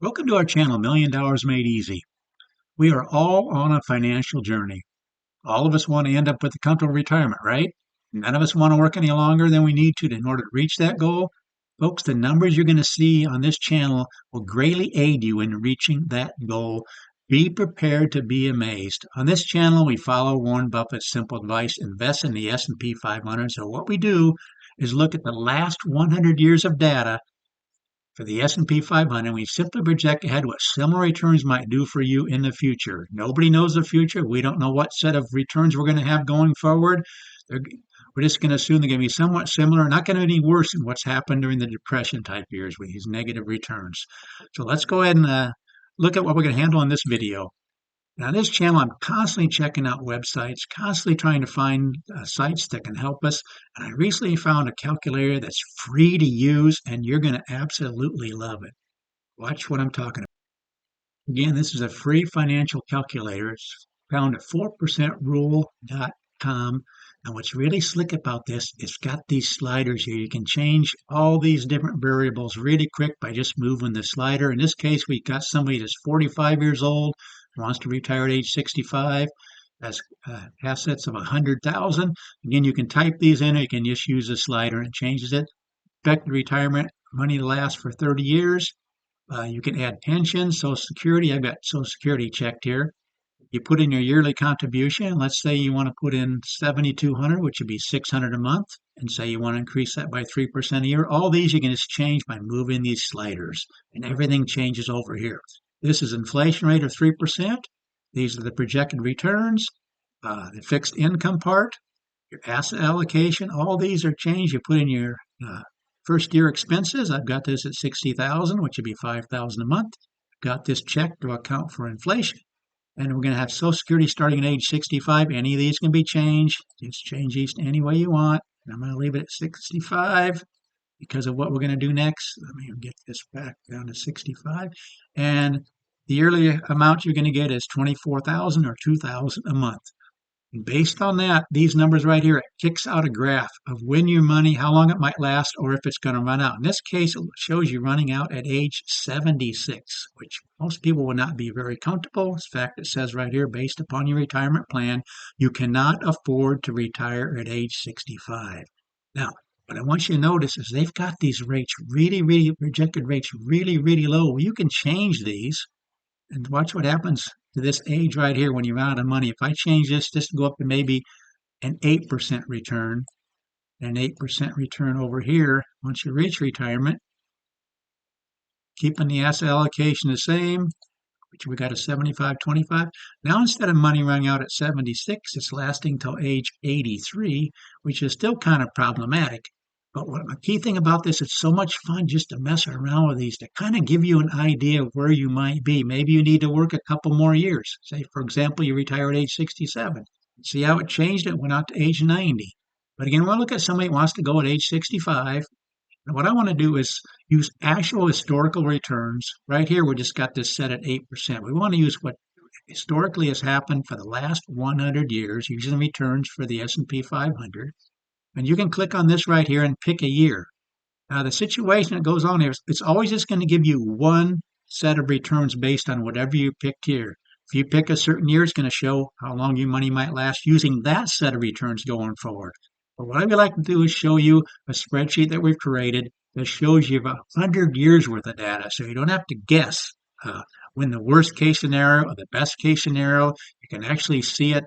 Welcome to our channel, $1,000,000 Made Easy. We are all on a financial journey. All of us want to end up with a comfortable retirement, right? None of us want to work any longer than we need to in order to reach that goal. Folks, the numbers you're going to see on this channel will greatly aid you in reaching that goal. Be prepared to be amazed. On this channel, we follow Warren Buffett's simple advice, invest in the S&P 500. So what we do is look at the last 100 years of data for the S&P 500, we simply project ahead what similar returns might do for you in the future. Nobody knows the future. We don't know what set of returns we're going to have going forward. We're just going to assume they're going to be somewhat similar, not going to be any worse than what's happened during the Depression type years with these negative returns. So let's go ahead and look at what we're going to handle in this video. Now, on this channel, I'm constantly checking out websites, constantly trying to find sites that can help us. And I recently found a calculator that's free to use, and you're going to absolutely love it. Watch what I'm talking about. Again, this is a free financial calculator. It's found at 4percentrule.com. And what's really slick about this, it's got these sliders here. You can change all these different variables really quick by just moving the slider. In this case, we got somebody that's 45 years old, wants to retire at age 65, has assets of 100,000. Again, you can type these in, or you can just use the slider and it changes it. Expect the retirement money to last for 30 years. You can add pensions, Social Security. I've got Social Security checked here. You put in your yearly contribution. Let's say you want to put in 7,200, which would be 600 a month, and say you want to increase that by 3% a year. All these you can just change by moving these sliders, and everything changes over here. This is inflation rate of 3%. These are the projected returns, the fixed income part, your asset allocation. All these are changed. You put in your first year expenses. I've got this at 60,000, which would be 5,000 a month. Got this checked to account for inflation. And we're going to have Social Security starting at age 65. Any of these can be changed. Just change these any way you want. And I'm going to leave it at 65 because of what we're going to do next. Let me get this back down to 65. And the yearly amount you're going to get is 24,000 or 2,000 a month. And based on that, these numbers right here, it kicks out a graph of when your money, how long it might last, or if it's going to run out. In this case, it shows you running out at age 76, which most people will not be very comfortable. In fact, it says right here, based upon your retirement plan, you cannot afford to retire at age 65. Now, what I want you to notice is they've got these rates projected rates really low. Well, you can change these and watch what happens to this age right here when you're out of money. If I change this to go up to maybe an 8% return, and an 8% return over here, once you reach retirement, keeping the asset allocation the same, which we got a 75-25. Now instead of money running out at 76, it's lasting till age 83, which is still kind of problematic. But what the key thing about this, it's so much fun just to mess around with these to kind of give you an idea of where you might be. Maybe you need to work a couple more years. Say, for example, you retire at age 67. See how it changed? It went out to age 90. But again, we'll look at somebody who wants to go at age 65. And what I want to do is use actual historical returns. Right here, we just got this set at 8%. We want to use what historically has happened for the last 100 years, using returns for the S&P 500. And you can click on this right here and pick a year. Now, the situation that goes on here is it's always just going to give you one set of returns based on whatever you picked here. If you pick a certain year, it's going to show how long your money might last using that set of returns going forward. But what I would like to do is show you a spreadsheet that we've created that shows you about 100 years worth of data. So you don't have to guess when the worst case scenario or the best case scenario. You can actually see it.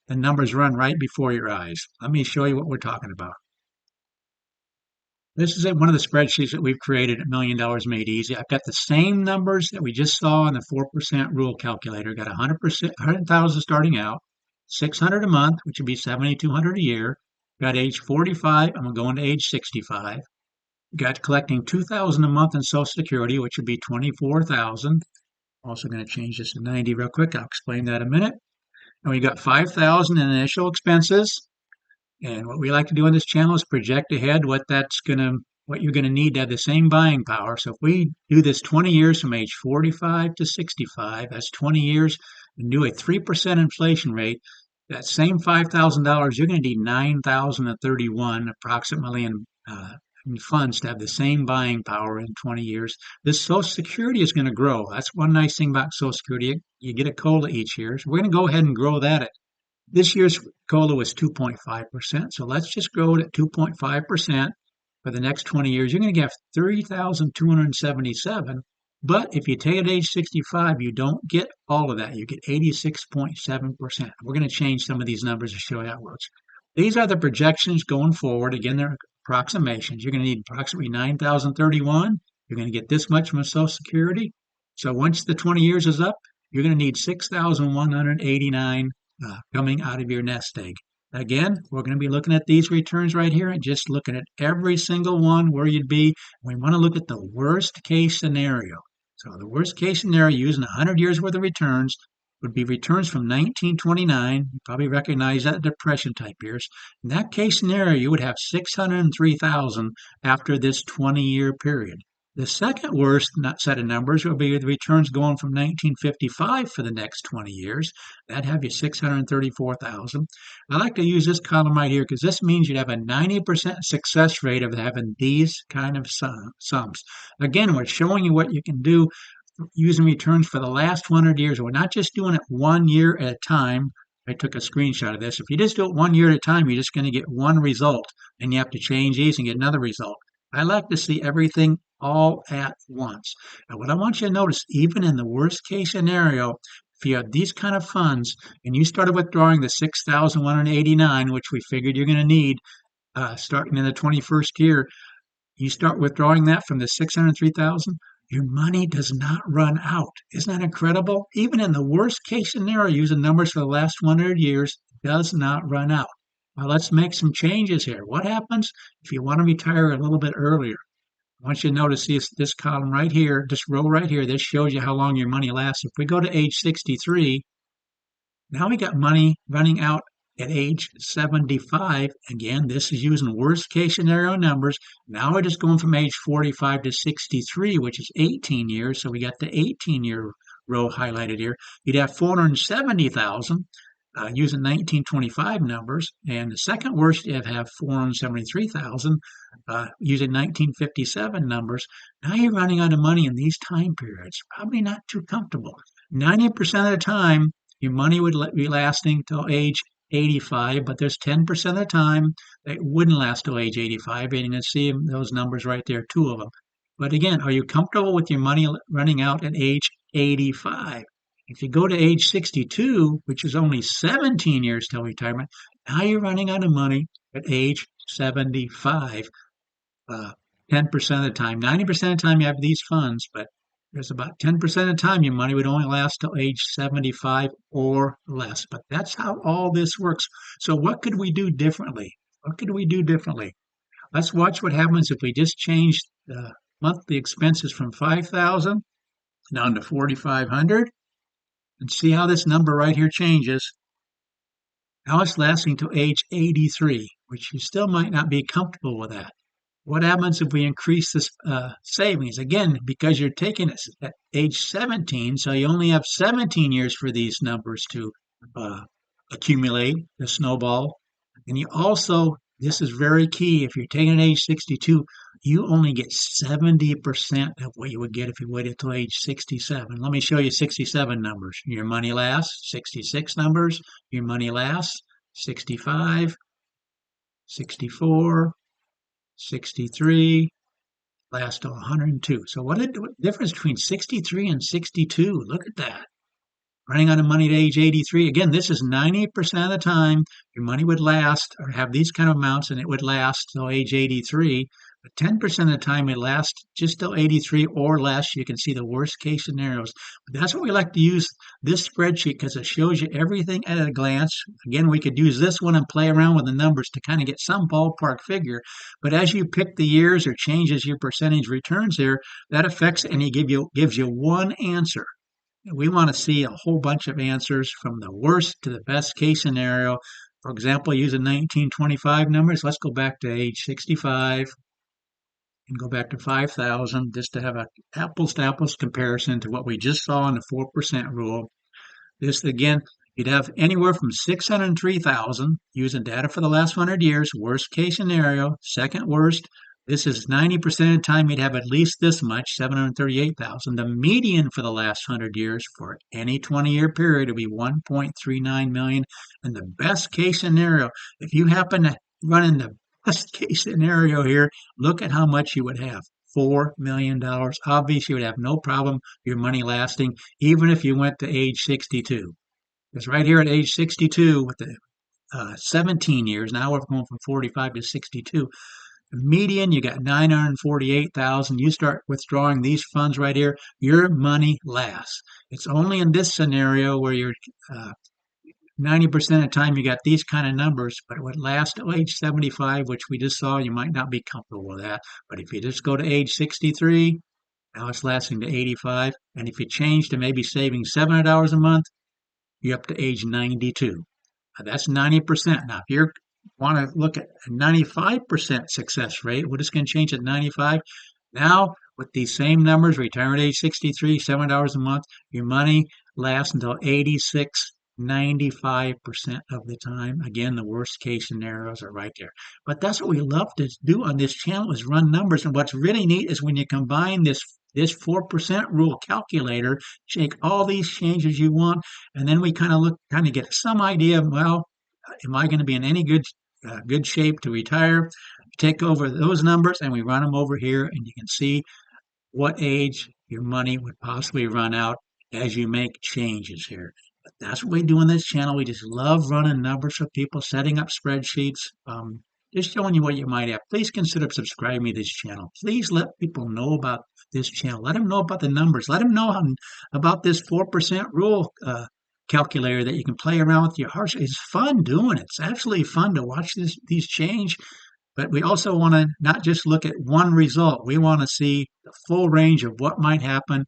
The numbers run right before your eyes. Let me show you what we're talking about. This is one of the spreadsheets that we've created at $1,000,000 Made Easy. I've got the same numbers that we just saw in the 4% rule calculator. Got 100,000 starting out, 600 a month, which would be 7,200 a year. Got age 45. I'm going to age 65. Got collecting 2,000 a month in Social Security, which would be 24,000. Also going to change this to 90 real quick. I'll explain that in a minute. And we got 5,000 in initial expenses. And what we like to do on this channel is project ahead what you're gonna need to have the same buying power. So if we do this 20 years from age 45 to 65, that's 20 years, and do a 3% inflation rate, that same $5,000, you're gonna need 9,031 approximately in funds to have the same buying power in 20 years. This Social Security is going to grow. That's one nice thing about Social Security. You get a COLA each year. So we're going to go ahead and grow that. This year's COLA was 2.5%. So let's just grow it at 2.5% for the next 20 years. You're going to get 30,277. But if you take it at age 65, you don't get all of that. You get 86.7%. We're going to change some of these numbers to show you how it works. These are the projections going forward. Again, they're approximations. You're going to need approximately 9,031. You're going to get this much from Social Security. So once the 20 years is up, you're going to need 6,189 coming out of your nest egg. Again, we're going to be looking at these returns right here and just looking at every single one where you'd be. We want to look at the worst case scenario. So the worst case scenario using 100 years worth of returns would be returns from 1929. You probably recognize that depression type years. In that case scenario, you would have 603,000 after this 20-year period. The second worst set of numbers will be the returns going from 1955 for the next 20 years. That'd have you 634,000. I like to use this column right here because this means you'd have a 90% success rate of having these kind of sums. Again, we're showing you what you can do using returns for the last 100 years. We're not just doing it 1 year at a time. I took a screenshot of this. If you just do it 1 year at a time, you're just going to get one result, and you have to change these and get another result. I like to see everything all at once. And what I want you to notice, even in the worst case scenario, if you have these kind of funds and you started withdrawing the 6,189, which we figured you're going to need starting in the 21st year, you start withdrawing that from the 603,000, your money does not run out. Isn't that incredible? Even in the worst case scenario, using numbers for the last 100 years, does not run out. Now let's make some changes here. What happens if you want to retire a little bit earlier? I want you to notice this column right here, this row right here, this shows you how long your money lasts. If we go to age 63, now we got money running out at age 75. Again, this is using worst case scenario numbers. Now we're just going from age 45 to 63, which is 18 years. So we got the 18-year row highlighted here. You'd have 470,000. Using 1925 numbers, and the second worst you have 473,000 using 1957 numbers. Now you're running out of money in these time periods. Probably not too comfortable. 90% of the time, your money would be lasting till age 85, but there's 10% of the time that wouldn't last till age 85, and you can see those numbers right there, two of them. But again, are you comfortable with your money running out at age 85? If you go to age 62, which is only 17 years till retirement, now you're running out of money at age 75. 10% of the time. 90% of the time you have these funds, but there's about 10% of the time your money would only last till age 75 or less. But that's how all this works. So what could we do differently? What could we do differently? Let's watch what happens if we just change the monthly expenses from 5,000 down to 4,500. And see how this number right here changes. Now it's lasting to age 83, which you still might not be comfortable with that. What happens if we increase this savings? Again, because you're taking it at age 17, so you only have 17 years for these numbers to accumulate, the snowball. And you also, this is very key, if you're taking at age 62, you only get 70% of what you would get if you waited till age 67. Let me show you 67 numbers. Your money lasts. 66 numbers. Your money lasts. 65, 64, 63, last till 102. So what a difference between 63 and 62. Look at that. Running out of money at age 83. Again, this is 90% of the time your money would last or have these kind of amounts, and it would last till age 83. But 10% of the time it lasts just till 83 or less. You can see the worst case scenarios. But that's what we like to use this spreadsheet because it shows you everything at a glance. Again, we could use this one and play around with the numbers to kind of get some ballpark figure. But as you pick the years or changes your percentage returns there, that affects and it gives you one answer. We want to see a whole bunch of answers from the worst to the best case scenario. For example, using 1925 numbers, let's go back to age 65 and go back to 5,000 just to have an apples to apples comparison to what we just saw in the 4% rule. This again, you'd have anywhere from 603,000 using data for the last 100 years, worst case scenario, second worst. This is 90% of the time you'd have at least this much, 738,000. The median for the last 100 years for any 20-year period would be 1.39 million. And the best case scenario, if you happen to run in the best case scenario here, look at how much you would have. $4 million. Obviously, you would have no problem your money lasting, even if you went to age 62. Because right here at age 62, with the 17 years, now we're going from 45 to 62. The median, you got 948,000. You start withdrawing these funds right here, your money lasts. It's only in this scenario where you're 90% of the time you got these kind of numbers, but it would last till age 75, which we just saw. You might not be comfortable with that. But if you just go to age 63, now it's lasting to 85. And if you change to maybe saving $700 a month, you're up to age 92. That's 90%. Now, if you want to look at a 95% success rate, we're just going to change it to 95. Now, with these same numbers, retirement age 63, $7 a month, your money lasts until 86, 95% of the time. Again, the worst case scenarios are right there. But that's what we love to do on this channel is run numbers. And what's really neat is when you combine this 4% rule calculator, take all these changes you want, and then we kind of get some idea of, well, am I going to be in any good shape to retire? Take over those numbers and we run them over here, and you can see what age your money would possibly run out as you make changes here. But that's what we do on this channel. We just love running numbers for people, setting up spreadsheets, just showing you what you might have. Please consider subscribing to this channel. Please let people know about this channel. Let them know about the numbers. Let them know about this 4% rule calculator that you can play around with your heart. It's fun doing it. It's absolutely fun to watch these change. But we also want to not just look at one result. We want to see the full range of what might happen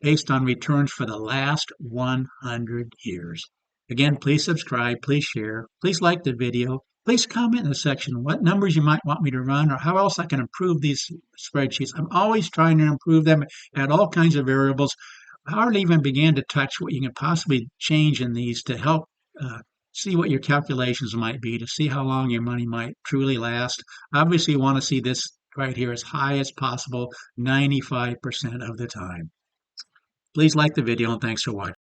based on returns for the last 100 years. Again, please subscribe, please share, please like the video, please comment in the section what numbers you might want me to run or how else I can improve these spreadsheets. I'm always trying to improve them, add all kinds of variables. I hardly even began to touch what you can possibly change in these to help see what your calculations might be, to see how long your money might truly last. Obviously, you want to see this right here as high as possible, 95% of the time. Please like the video and thanks for watching.